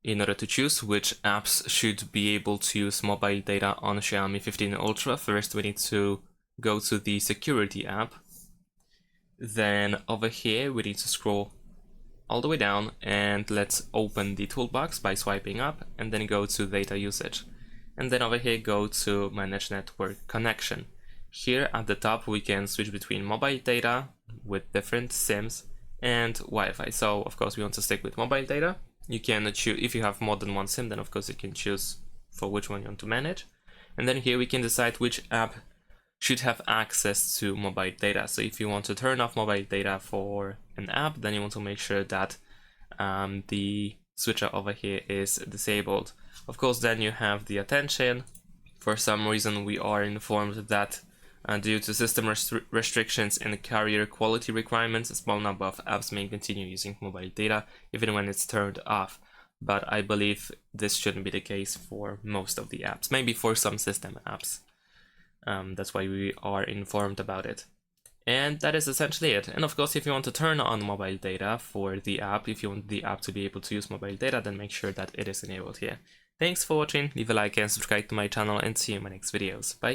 in order to choose which apps should be able to use mobile data on Xiaomi 15 Ultra, first we need to go to the security app. Then over here we need to scroll all the way down and let's open the toolbox by swiping up and then go to data usage. And then over here go to manage network connection. Here at the top we can switch between mobile data with different SIMs and Wi-Fi. So of course we want to stick with mobile data. You can choose, if you have more than one SIM, then of course you can choose for which one you want to manage. And then here we can decide which app should have access to mobile data. So if you want to turn off mobile data for an app, then you want to make sure that the switcher over here is disabled. Of course, then you have the attention. For some reason, we are informed that due to system restrictions and carrier quality requirements, a small number of apps may continue using mobile data even when it's turned off. But I believe this shouldn't be the case for most of the apps, maybe for some system apps. That's why we are informed about it. And that is essentially it. And of course, if you want to turn on mobile data for the app, if you want the app to be able to use mobile data, then make sure that it is enabled here. Thanks for watching, leave a like and subscribe to my channel, and see you in my next videos. Bye!